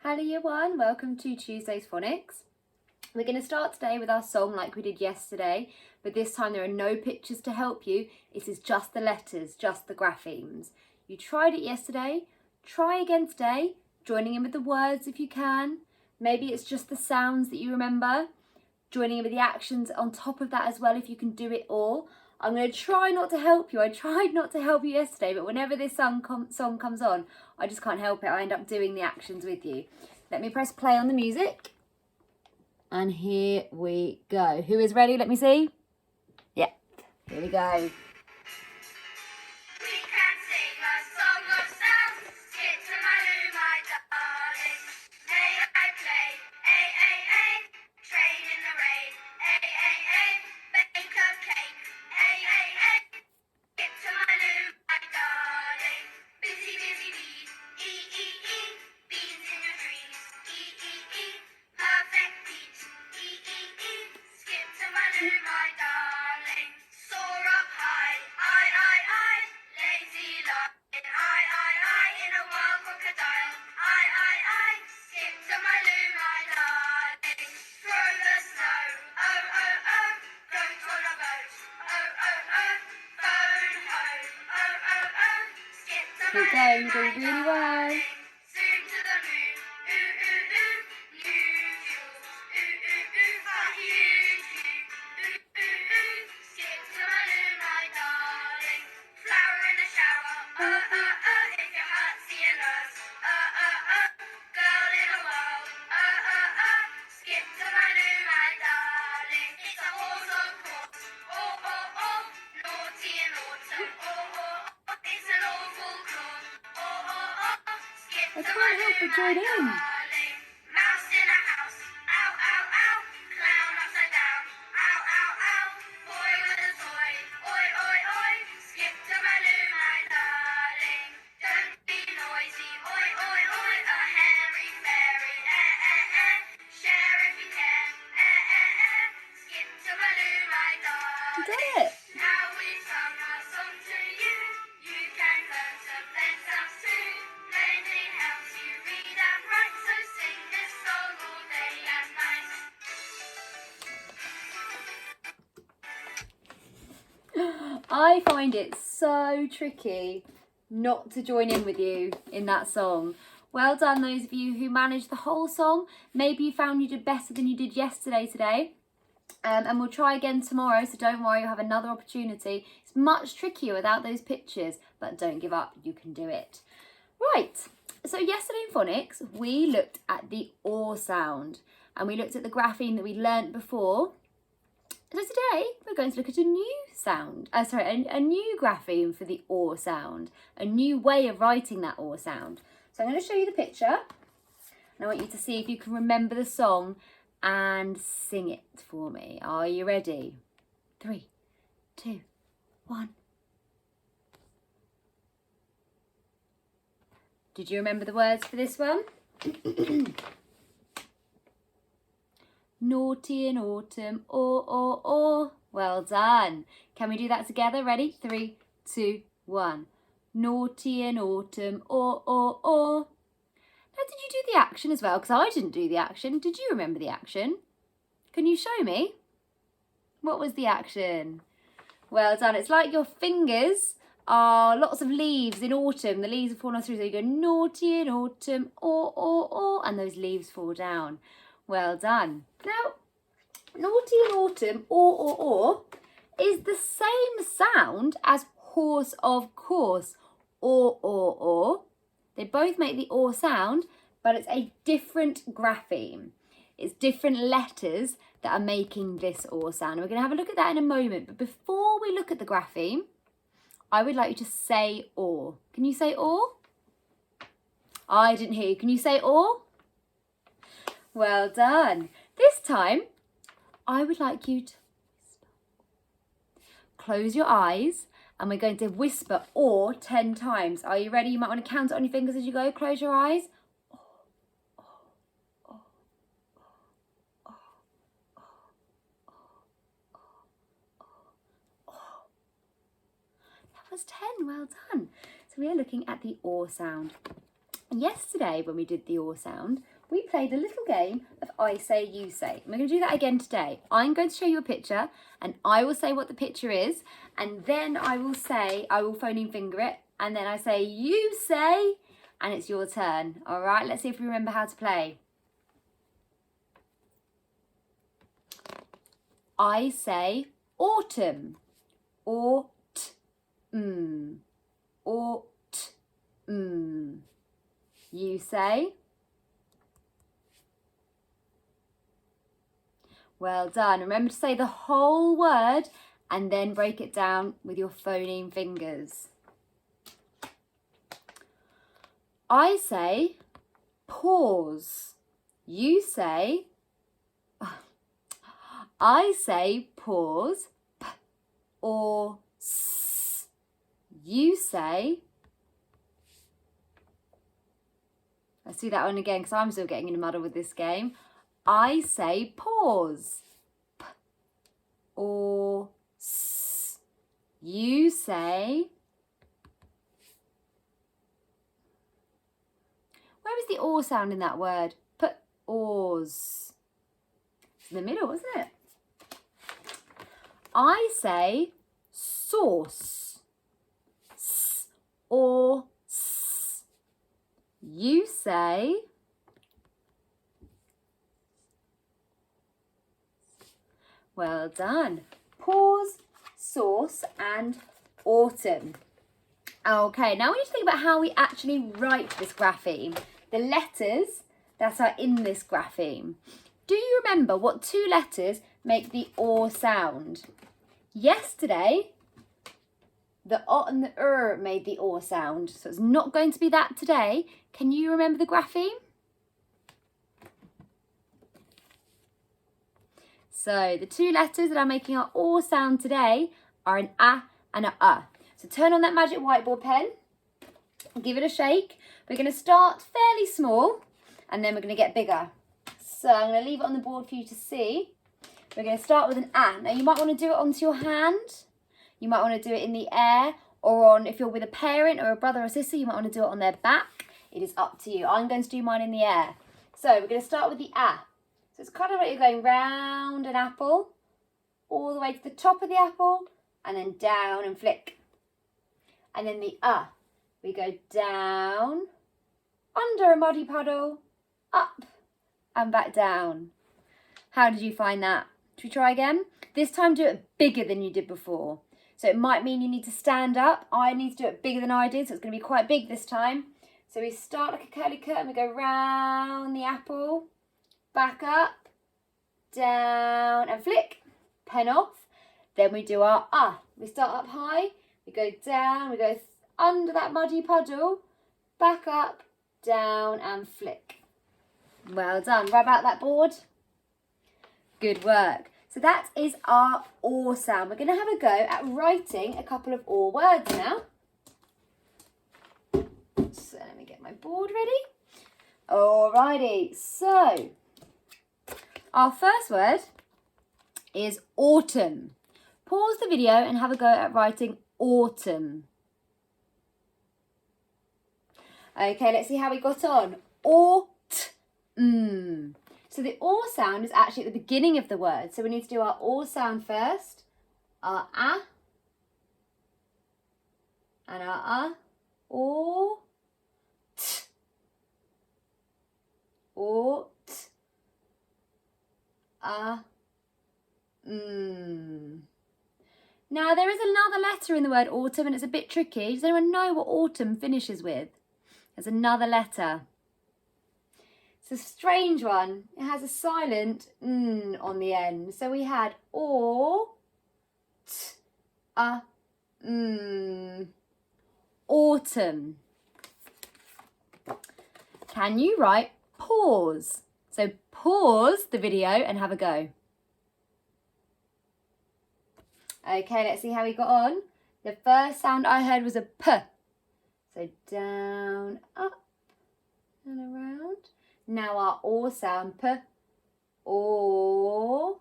Hello Year 1, welcome to Tuesday's Phonics. We're going to start today with our song like we did yesterday, but this time there are no pictures to help you. It is just the letters, just the graphemes. You tried it yesterday, try again today, joining in with the words if you can. Maybe it's just the sounds that you remember, joining in with the actions on top of that as well if you can do it all. I'm going to try not to help you. I tried not to help you yesterday, but whenever this song comes on, I just can't help it. I end up doing the actions with you. Let me press play on the music. And here we go. Who is ready? Let me see. Yeah, here we go. Keep going, you're doing really well. I can't help but join in. You did it. I find it so tricky not to join in with you in that song. Well done those of you who managed the whole song. Maybe you found you did better than you did yesterday today. And we'll try again tomorrow, so don't worry, you'll have another opportunity. It's much trickier without those pictures, but don't give up, you can do it. Right, so yesterday in Phonics, we looked at the OR sound, and we looked at the grapheme that we learnt before. So today we're going to look at a new sound, a new grapheme for the OR sound, a new way of writing that OR sound. So I'm going to show you the picture, and I want you to see if you can remember the song and sing it for me. Are you ready? 3, 2, 1. Did you remember the words for this one? Naughty in autumn, or. Well done. Can we do that together? Ready? 3, 2, 1. Naughty in autumn, or. Now, did you do the action as well? Because I didn't do the action. Did you remember the action? Can you show me? What was the action? Well done. It's like your fingers are lots of leaves in autumn. The leaves are falling through, so you go naughty in autumn, or, and those leaves fall down. Well done. Now, naughty in autumn, or, is the same sound as horse of course, or. They both make the or sound, but it's a different grapheme. It's different letters that are making this or sound. And we're going to have a look at that in a moment. But before we look at the grapheme, I would like you to say or. Can you say or? I didn't hear you. Can you say or? Well done. This time, I would like you to close your eyes and we're going to whisper or 10 times. Are you ready? You might want to count it on your fingers as you go. Close your eyes. That was 10. Well done. So we are looking at the or sound. yesterday when we did the or sound, we played a little game of I say, you say. We're going to do that again today. I'm going to show you a picture and I will say what the picture is, and then I will phoneme finger it, and then I say, you say, and it's your turn. All right, let's see if we remember how to play. I say autumn. Autumn. Autumn. You say? Well done. Remember to say the whole word and then break it down with your phoneme fingers. I say pause. You say, I say pause, p or s. You say, let's do that one again because I'm still getting in a muddle with this game. I say pause, p or s. You say, where is the or sound in that word? P ors. It's in the middle, isn't it? I say sauce, s or s. You say, well done. Pause, sauce and autumn. Okay, now we need to think about how we actually write this grapheme. The letters that are in this grapheme. Do you remember what two letters make the or sound? Yesterday, the o and the made the or sound, so it's not going to be that today. Can you remember the grapheme? So the two letters that are making our or sound today are an a and a. So turn on that magic whiteboard pen, give it a shake. We're going to start fairly small and then we're going to get bigger. So I'm going to leave it on the board for you to see. We're going to start with an a. Now you might want to do it onto your hand. You might want to do it in the air, or on, if you're with a parent or a brother or sister, you might want to do it on their back. It is up to you. I'm going to do mine in the air. So we're going to start with the a. So it's kind of like you're going round an apple, all the way to the top of the apple, and then down and flick. And then the we go down, under a muddy puddle, up and back down. How did you find that? Should we try again? This time do it bigger than you did before. So it might mean you need to stand up. I need to do it bigger than I did, so it's going to be quite big this time. So we start like a curly cut and we go round the apple, back up, down and flick, pen off. Then we do our We start up high, we go down, we go under that muddy puddle, back up, down and flick. Well done. Rub out that board. Good work. So that is our or sound. We're going to have a go at writing a couple of or words now. So let me get my board ready. Alrighty, so our first word is autumn. Pause the video and have a go at writing autumn. Okay, let's see how we got on. So the or sound is actually at the beginning of the word. So we need to do our or sound first. Our a and our or t. Or t. Now there is another letter in the word autumn and it's a bit tricky. Does anyone know what autumn finishes with? There's another letter. It's a strange one. It has a silent n on the end. So we had or, t, autumn. Can you write pause? So pause the video and have a go. Okay, let's see how we got on. The first sound I heard was a p. So down, up and around. Now our or sound, p, or,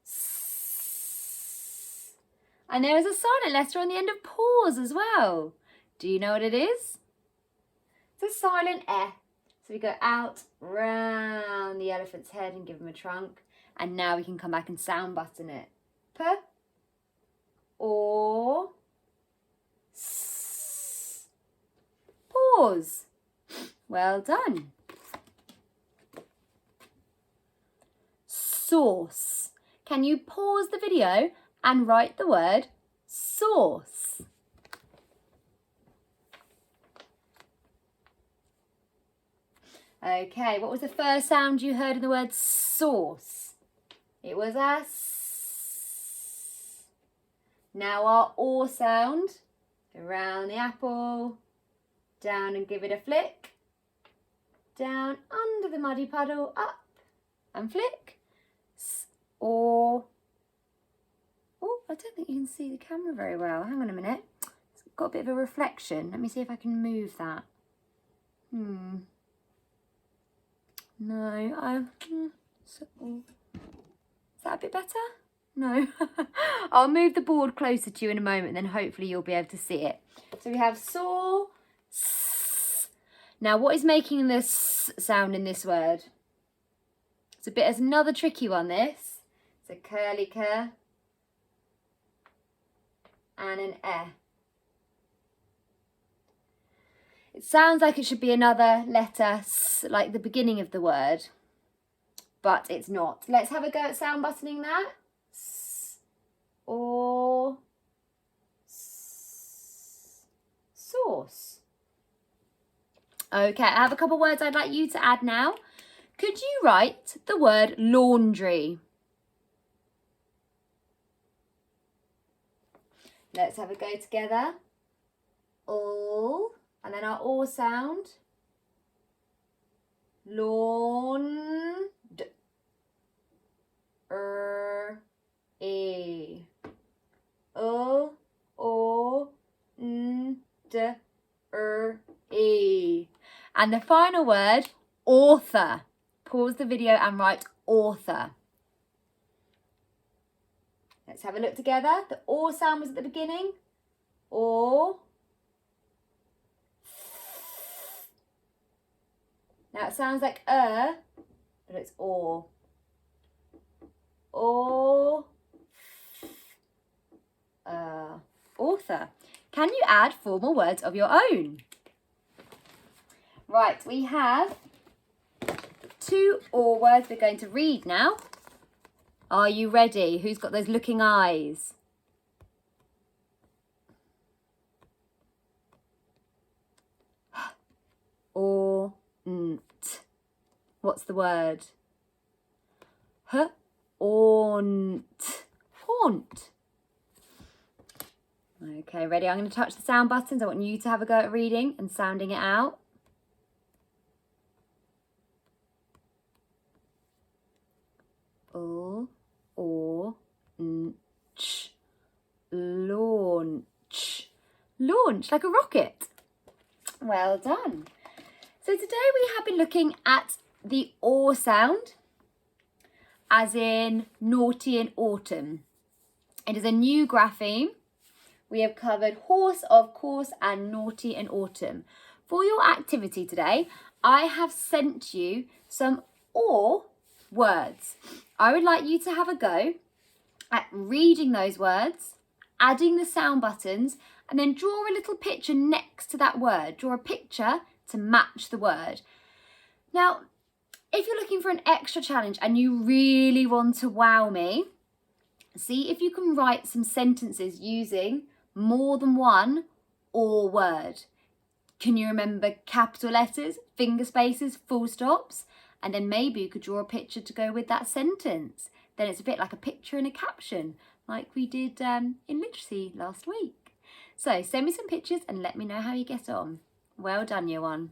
s. And there is a silent letter on the end of pause as well. Do you know what it is? the silent eh. So we go out, round the elephant's head and give him a trunk. And now we can come back and sound button it. P, or, s. Pause. Well done. Sauce. Can you pause the video and write the word sauce? Okay, what was the first sound you heard in the word sauce? It was a s. Now our or sound. Around the apple, down and give it a flick. Down under the muddy puddle, up and flick. S, or. Oh, I don't think you can see the camera very well. Hang on a minute. It's got a bit of a reflection. Let me see if I can move that. No, is that a bit better? No. I'll move the board closer to you in a moment, then hopefully you'll be able to see it. So we have saw, s. Now what is making the s sound in this word? It's another tricky one, this. It's a curly cur and an eh. It sounds like it should be another letter s, like the beginning of the word, but it's not. Let's have a go at sound buttoning that. S, or, s, sauce. Okay, I have a couple of words I'd like you to add now. Could you write the word laundry? Let's have a go together. All. And then our or sound. Lawn. E. O. O. N. D. E. And the final word, author. Pause the video and write author. Let's have a look together. The or sound was at the beginning. Or. Now it sounds like but it's or. Or. Author. Can you add 4 more words of your own? Right, we have 2 or words we're going to read now. Are you ready? Who's got those looking eyes? Or. What's the word? Haunt. Haunt. Okay, ready? I'm going to touch the sound buttons. I want you to have a go at reading and sounding it out. Or, launch. Launch, like a rocket. Well done. So today we have been looking at the or sound, as in naughty and autumn. It is a new grapheme. We have covered horse, of course, and naughty and autumn. For your activity today, I have sent you some or words. I would like you to have a go at reading those words, adding the sound buttons, and then draw a little picture next to that word. Draw a picture to match the word. Now, if you're looking for an extra challenge and you really want to wow me, see if you can write some sentences using more than one or word. Can you remember capital letters, finger spaces, full stops? And then maybe you could draw a picture to go with that sentence. Then it's a bit like a picture and a caption, like we did in literacy last week. So send me some pictures and let me know how you get on. Well done, year 1.